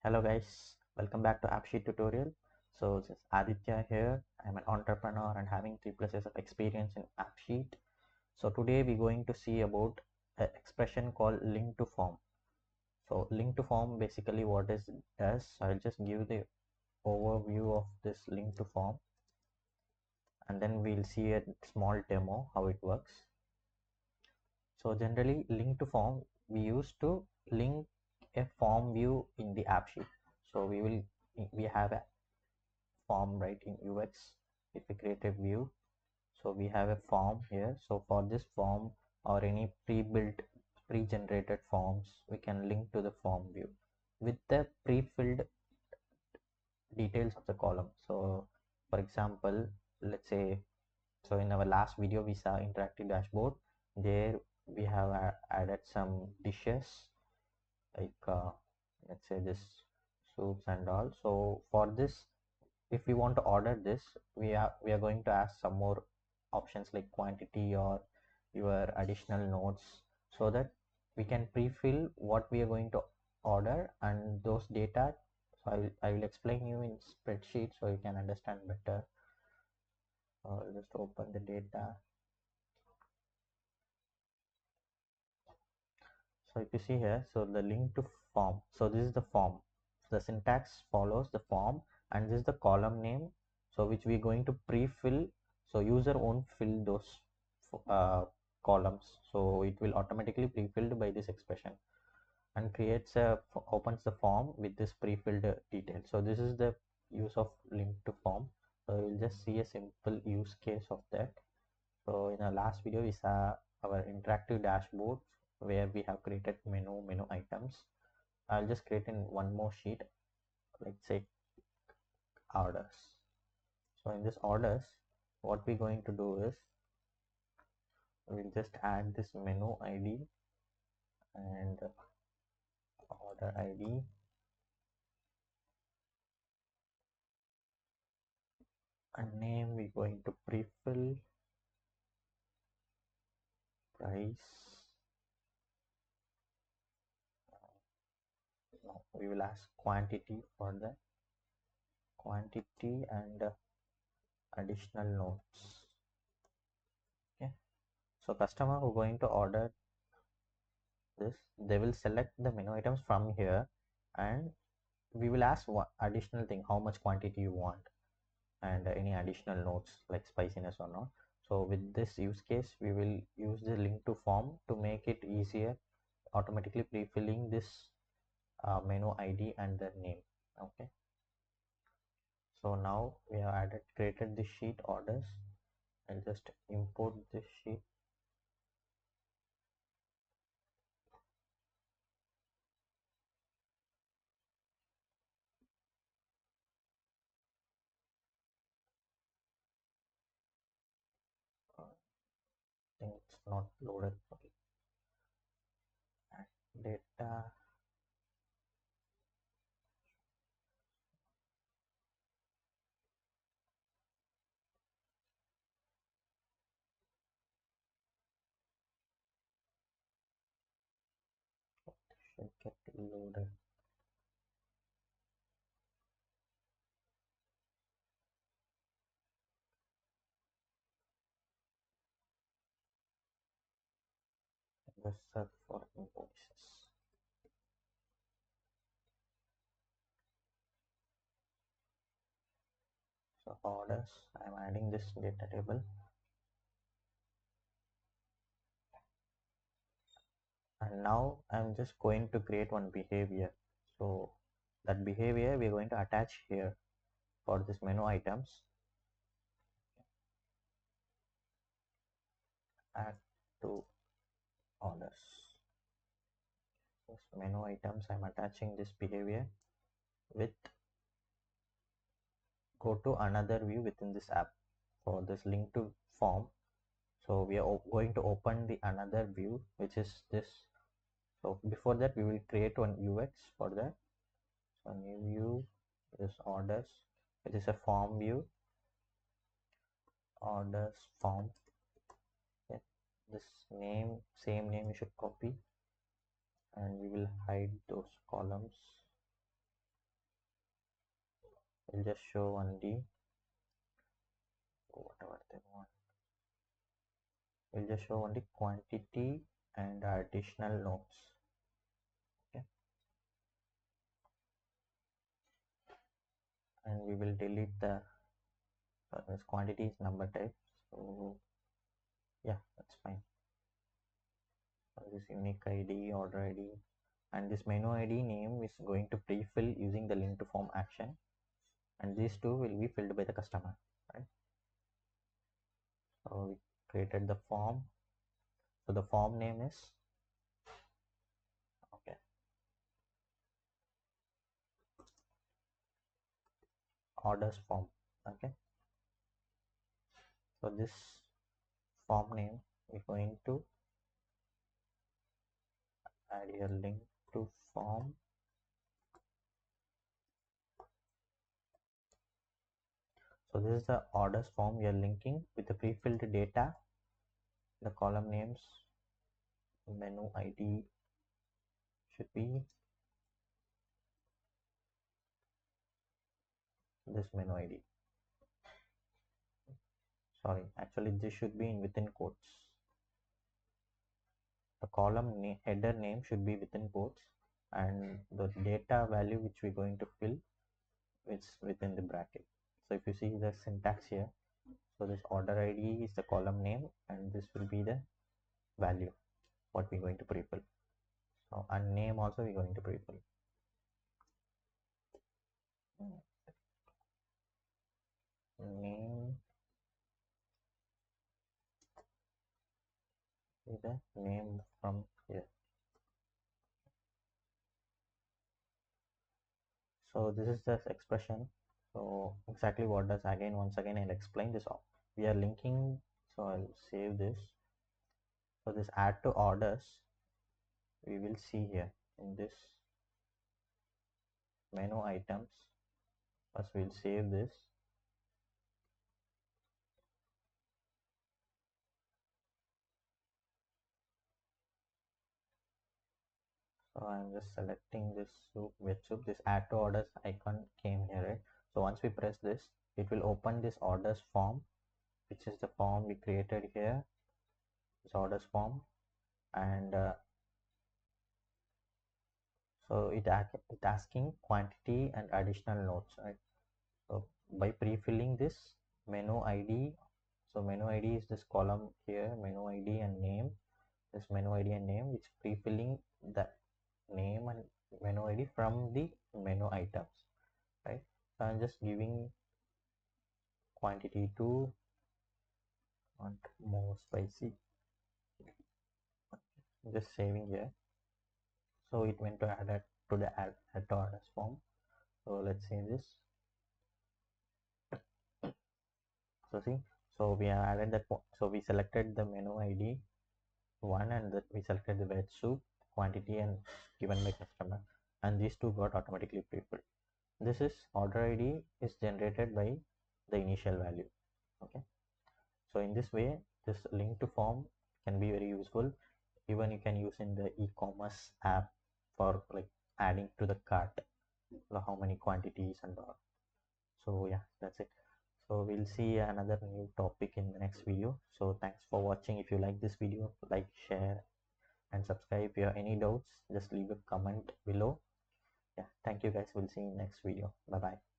Hello guys, welcome back to Appsheet tutorial. So this is Adithya here. I'm an entrepreneur and having 3+ years of experience in Appsheet. So today we're going to see about an expression called link to form. So link to form basically what is does. So I'll just give the overview of this link to form and then we'll see a small demo how it works. So generally link to form we use to link a form view in the Appsheet. So we have a form right in UX. If we create a view, so we have a form here. So for this form or any pre-built pre-generated forms, we can link to the form view with the pre-filled details of the column. So for example, let's say, so in our last video we saw interactive dashboard. There we have added some dishes like let's say this soups and all. So for this, if we want to order this, we are going to ask some more options like quantity or your additional notes, so that we can pre-fill what we are going to order and those data. So I will explain you in spreadsheet so you can understand better. I'll just open the data. So if you see here, so the link to form, so this is the form. The syntax follows the form and this is the column name, so which we're going to pre-fill. So user won't fill those uh, columns, so it will automatically pre-filled by this expression and creates a opens the form with this pre-filled detail. So this is the use of link to form. So we'll just see a simple use case of that. So in our last video we saw our interactive dashboard where we have created menu items. I'll just create in one more sheet, let's say orders. So in this orders, what we're going to do is we'll just add this menu ID and order ID, and name we're going to pre-fill, price. No, we will ask quantity for the quantity and additional notes. Okay, so customer who going to order this, they will select the menu items from here, and we will ask what additional thing, how much quantity you want, and any additional notes like spiciness or not. So with this use case, we will use the link to form to make it easier, automatically pre-filling this menu ID and the name. Okay, so now we have created the sheet orders. I'll just import this sheet. I think it's not loaded. Okay, data. Should get loaded. Just search for invoices. So orders, I'm adding this data table, and now I'm just going to create one behavior. So that behavior we're going to attach here for this menu items. Add to orders. This menu items, I'm attaching this behavior with go to another view within this app for this link to form. So we are going to open the another view, which is this. So before that, we will create one UX for that. So new view is orders, which is a form view. Orders form. Okay. This name, same name, you should copy, and we will hide those columns. we'll just show only whatever they want. We'll just show only quantity and additional notes. Okay, and we will delete the this quantity is number type, so yeah, that's fine. So this unique ID, order ID, and this menu ID name is going to pre-fill using the link to form action, and these two will be filled by the customer, right? So we created the form. So the form name is okay, orders form. Okay, so this form name we're going to add a link to form. So this is the orders form we are linking with the pre-filled data, the column names, menu ID should be this menu ID. Sorry, actually this should be in within quotes. The column header name should be within quotes, and the data value which we're going to fill is within the bracket. So if you see the syntax here, so this order ID is the column name, and this will be the value what we're going to pre-fill. So and name also we're going to pre-fill. Name is the name from here. So this is the expression. So exactly what does, again once again I'll explain this. We are linking, so I'll save this. So this add to orders we will see here in this menu items. First we'll save this. So I'm just selecting this soup, veg soup. This add to orders icon came here, right? So once we press this, it will open this orders form, which is the form we created here, this orders form, and so it's asking quantity and additional notes, right? So by pre-filling this menu ID, so menu ID is this column here, menu ID and name, this menu ID and name, which pre-filling the name and menu ID from the menu items, right? So I'm just giving quantity to want more spicy, just saving here. So it went to add it to the add to orders form. So let's save this. So see, so we have added that. So we selected the menu ID one, and we selected the veg soup quantity and given by customer, and these two got automatically pre-filled. This is order ID is generated by the initial value. Okay, so in this way this link to form can be very useful. Even you can use in the e-commerce app for like adding to the cart, how many quantities and all. So yeah, that's it. So we'll see another new topic in the next video. So thanks for watching. If you like this video, like, share and subscribe. If you have any doubts, just leave a comment below. Yeah, thank you guys. We'll see you in next video. Bye bye.